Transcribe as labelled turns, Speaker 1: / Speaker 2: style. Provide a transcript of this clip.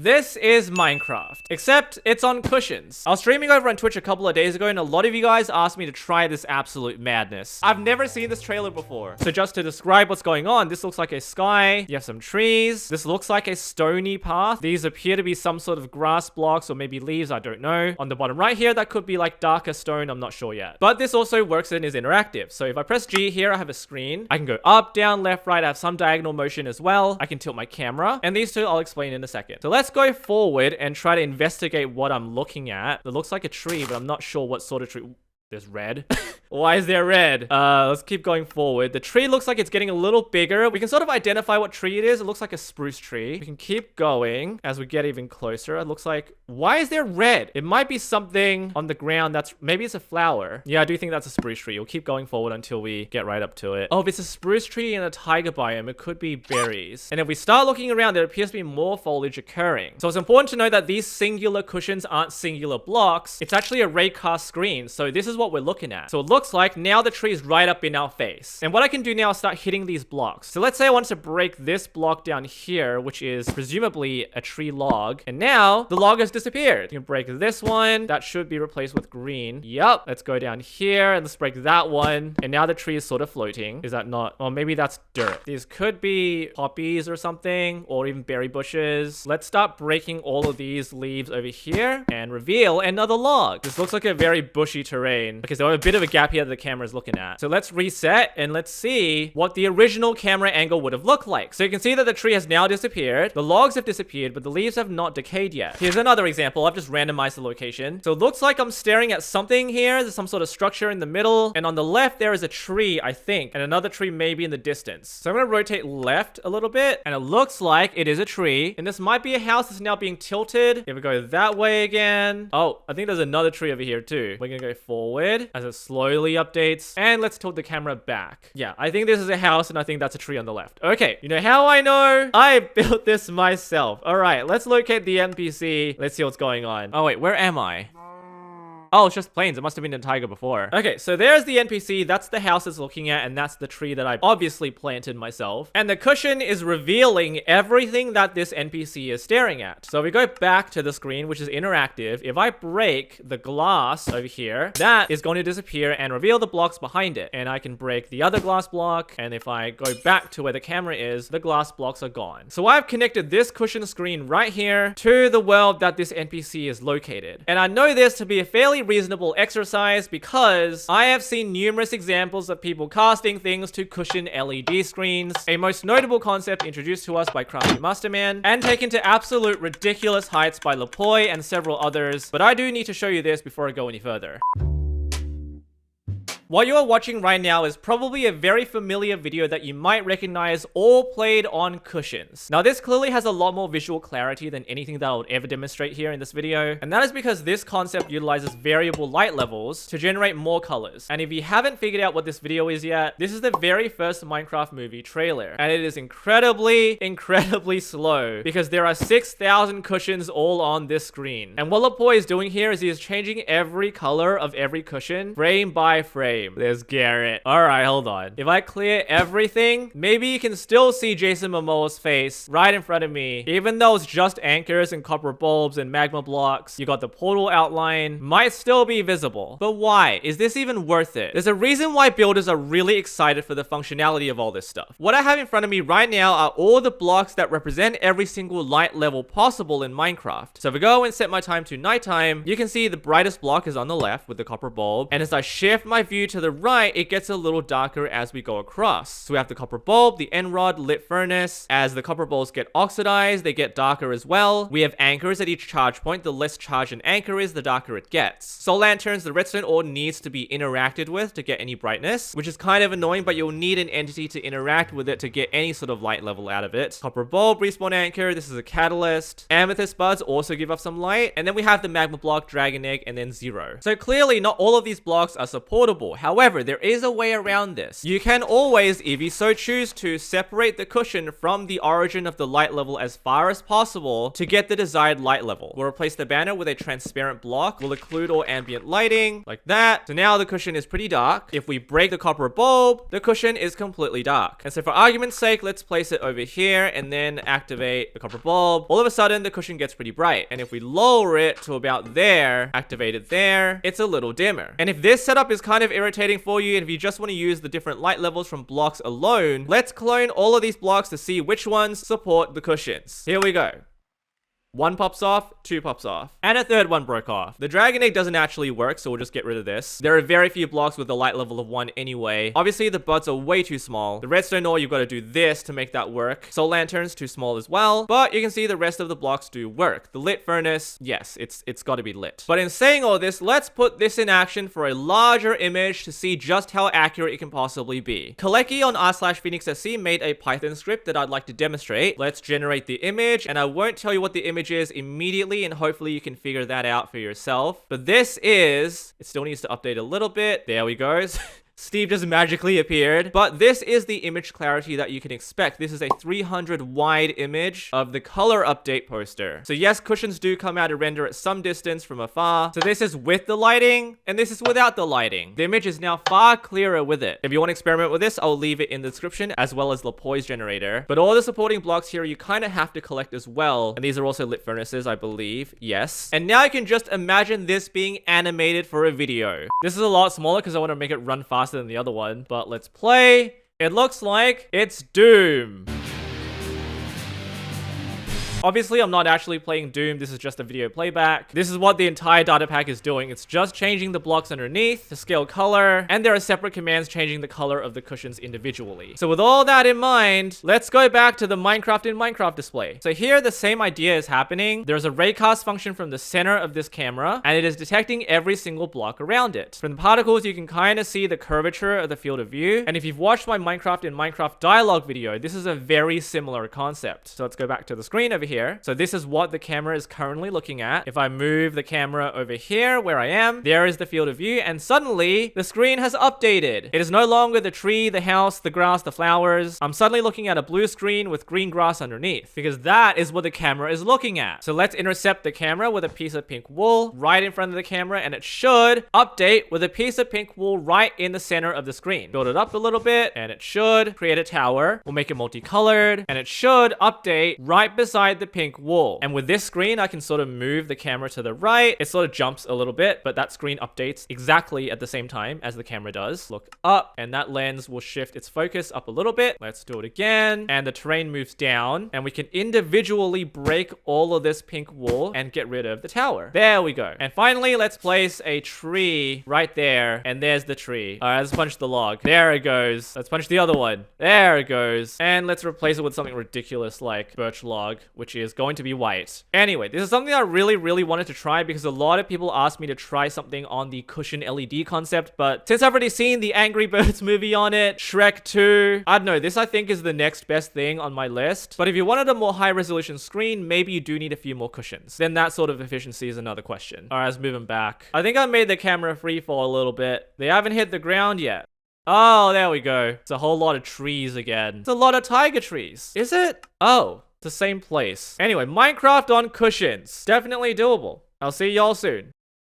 Speaker 1: This is Minecraft, except it's on cushions. I was streaming over on Twitch a couple of days ago and a lot of you guys asked me to try this absolute madness. I've never seen this trailer before. So just to describe what's going on, this looks like a sky. You have some trees. This looks like a stony path. These appear to be some sort of grass blocks or maybe leaves, I don't know. On the bottom right here, that could be like darker stone, I'm not sure yet. But this also works and is interactive. So if I press G here, I have a screen. I can go up, down, left, right. I have some diagonal motion as well. I can tilt my camera. And these two I'll explain in a second. So let's go forward and try to investigate what I'm looking at. It looks like a tree, but I'm not sure what sort of tree. There's red. Why is there red? Let's keep going forward. The tree looks like it's getting a little bigger. We can sort of identify what tree it is. It looks like a spruce tree. We can keep going as we get even closer. It looks like, why is there red? It might be something on the ground that's, maybe it's a flower. Yeah, I do think that's a spruce tree. We'll keep going forward until we get right up to it. Oh, if it's a spruce tree in a taiga biome, it could be berries. And if we start looking around, there appears to be more foliage occurring. So it's important to know that these singular cushions aren't singular blocks. It's actually a raycast screen. So this is what we're looking at. So it looks like now the tree is right up in our face. And what I can do now is start hitting these blocks. So let's say I want to break this block down here, which is presumably a tree log. And now the log has disappeared. You can break this one. That should be replaced with green. Yep. Let's go down here and let's break that one. And now the tree is sort of floating. Is that not? Or maybe that's dirt. These could be poppies or something, or even berry bushes. Let's start breaking all of these leaves over here and reveal another log. This looks like a very bushy terrain because there was a bit of a gap here that the camera is looking at. So let's reset and let's see what the original camera angle would have looked like. So you can see that the tree has now disappeared. The logs have disappeared, but the leaves have not decayed yet. Here's another example. I've just randomized the location. So it looks like I'm staring at something here. There's some sort of structure in the middle. And on the left, there is a tree, I think. And another tree maybe in the distance. So I'm going to rotate left a little bit. And it looks like it is a tree. And this might be a house that's now being tilted. If we go that way again. Oh, I think there's another tree over here too. We're going to go forward as it slowly updates. And let's tilt the camera back. Yeah, I think this is a house and I think that's a tree on the left. Okay, you know how I know? I built this myself. All right, let's locate the NPC. Let's see what's going on. Oh wait, where am I? Oh, it's just plains. It must have been a tiger before. Okay, so there's the NPC. That's the house it's looking at, and that's the tree that I obviously planted myself. And the cushion is revealing everything that this NPC is staring at. So we go back to the screen, which is interactive. If I break the glass over here, that is going to disappear and reveal the blocks behind it. And I can break the other glass block. And if I go back to where the camera is, the glass blocks are gone. So I've connected this cushion screen right here to the world that this NPC is located. And I know this to be a fairly reasonable exercise because I have seen numerous examples of people casting things to cushion LED screens, a most notable concept introduced to us by Crafty Masterman and taken to absolute ridiculous heights by Lapoy and several others, but I do need to show you this before I go any further. What you are watching right now is probably a very familiar video that you might recognize, all played on cushions. Now this clearly has a lot more visual clarity than anything that I would ever demonstrate here in this video, and that is because this concept utilizes variable light levels to generate more colors. And if you haven't figured out what this video is yet, this is the very first Minecraft movie trailer, and it is incredibly slow because there are 6,000 cushions all on this screen. And what Lapoy is doing here is he is changing every color of every cushion frame by frame. There's Garrett. Alright, hold on. If I clear everything, maybe you can still see Jason Momoa's face right in front of me. Even though it's just anchors and copper bulbs and magma blocks, you got the portal outline, might still be visible. But why? Is this even worth it? There's a reason why builders are really excited for the functionality of all this stuff. What I have in front of me right now are all the blocks that represent every single light level possible in Minecraft. So if I go and set my time to nighttime, you can see the brightest block is on the left with the copper bulb. And as I shift my view to the right, it gets a little darker as we go across. So we have the copper bulb, the end rod, lit furnace. As the copper bulbs get oxidized, they get darker as well. We have anchors at each charge point. The less charged an anchor is, the darker it gets. Soul lanterns, the redstone ore needs to be interacted with to get any brightness, which is kind of annoying, but you'll need an entity to interact with it to get any sort of light level out of it. Copper bulb, respawn anchor, this is a catalyst. Amethyst buds also give off some light. And then we have the magma block, dragon egg, and then zero. So clearly not all of these blocks are supportable. possible. However, there is a way around this. You can always, if you so choose to, separate the cushion from the origin of the light level as far as possible to get the desired light level. We'll replace the banner with a transparent block. We'll include all ambient lighting, like that. So now the cushion is pretty dark. If we break the copper bulb, the cushion is completely dark. And so for argument's sake, let's place it over here and then activate the copper bulb. All of a sudden, the cushion gets pretty bright. And if we lower it to about there, activate it there, it's a little dimmer. And if this setup is kind of irritating for you, and if you just want to use the different light levels from blocks alone, let's clone all of these blocks to see which ones support the cushions. Here we go. One pops off, two pops off, and a third one broke off. The dragon egg doesn't actually work, so we'll just get rid of this. There are very few blocks with a light level of 1 anyway. Obviously, the buds are way too small. The redstone ore, you've got to do this to make that work. Soul lanterns, too small as well, but you can see the rest of the blocks do work. The lit furnace, yes, it's got to be lit. But in saying all this, let's put this in action for a larger image to see just how accurate it can possibly be. Kaleki on r/PhoenixSC made a Python script that I'd like to demonstrate. Let's generate the image, and I won't tell you what the image is immediately, and hopefully you can figure that out for yourself. But this is, it still needs to update a little bit. There we go. Steve just magically appeared. But this is the image clarity that you can expect. This is a 300 wide image of the color update poster. So yes, cushions do come out of render at some distance from afar. So this is with the lighting, and this is without the lighting. The image is now far clearer with it. If you want to experiment with this, I'll leave it in the description, as well as the poise generator. But all the supporting blocks here, you kind of have to collect as well. And these are also lit furnaces, I believe. Yes. And now I can just imagine this being animated for a video. This is a lot smaller because I want to make it run faster than the other one, but let's play. It looks like it's Doom. Obviously, I'm not actually playing Doom. This is just a video playback. This is what the entire data pack is doing. It's just changing the blocks underneath to scale color, and there are separate commands changing the color of the cushions individually. So with all that in mind, let's go back to the Minecraft in Minecraft display. So here, the same idea is happening. There's a raycast function from the center of this camera, and it is detecting every single block around it. From the particles, you can kind of see the curvature of the field of view. And if you've watched my Minecraft in Minecraft dialogue video, this is a very similar concept. So let's go back to the screen over here. So this is what the camera is currently looking at. If I move the camera over here where I am, there is the field of view, and suddenly the screen has updated. It is no longer the tree, the house, the grass, the flowers. I'm suddenly looking at a blue screen with green grass underneath, because that is what the camera is looking at. So let's intercept the camera with a piece of pink wool right in front of the camera, and it should update with a piece of pink wool right in the center of the screen. Build it up a little bit, and it should create a tower. We'll make it multicolored, and it should update right beside the pink wool. And with this screen, I can sort of move the camera to the right. It sort of jumps a little bit, but that screen updates exactly at the same time as the camera does. Look up, and that lens will shift its focus up a little bit. Let's do it again. And the terrain moves down, and we can individually break all of this pink wool and get rid of the tower. There we go. And finally, let's place a tree right there, and there's the tree. All right, let's punch the log. There it goes. Let's punch the other one. There it goes. And let's replace it with something ridiculous like birch log, which is going to be white. Anyway, this is something I really wanted to try because a lot of people asked me to try something on the cushion LED concept, but since I've already seen the Angry Birds movie on it, Shrek 2, I don't know, this I think is the next best thing on my list. But if you wanted a more high resolution screen, maybe you do need a few more cushions. Then that sort of efficiency is another question. All right, let's move them back. I think I made the camera free fall a little bit. They haven't hit the ground yet. Oh, there we go. It's a whole lot of trees again. It's a lot of tiger trees. Is it? Oh. The same place. Anyway, Minecraft on cushions. Definitely doable. I'll see y'all soon.